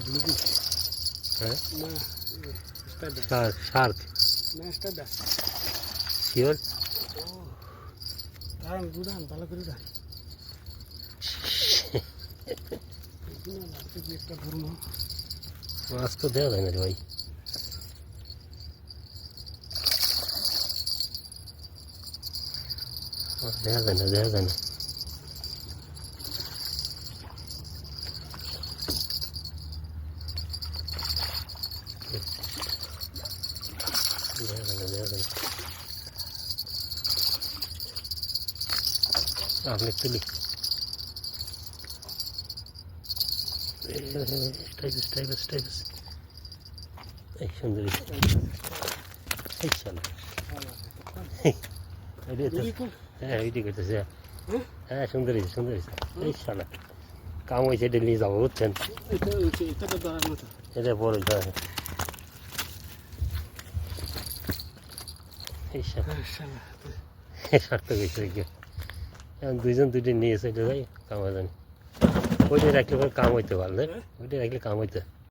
ব্লুফিশ হ্যাঁ না Stardust Shark না স্টারডাস্ট শিওর ও দাঁড়ান দুদান ভালো করে দাঁড়ান একটা ধর্ম মাছ তো দেওয়া যায় না রে ভাই দেখা যায় না দেখা যায় না আপনি তুলি এই সুন্দরী এই চলো হ্যাঁ ওইটি করতেছে হ্যাঁ সুন্দরী সুন্দরী এই শালা কাম হয়েছে এটা নিয়ে যাবো বুঝছেন এটা বড় এই শালা সার্থক হয়েছে এখন দুইজন দুইটি নিয়েছে এটা যাই কামা জানি ওইটা রাখলে কাম হইতে পারলে ওইটা রাখলে কাম হইতে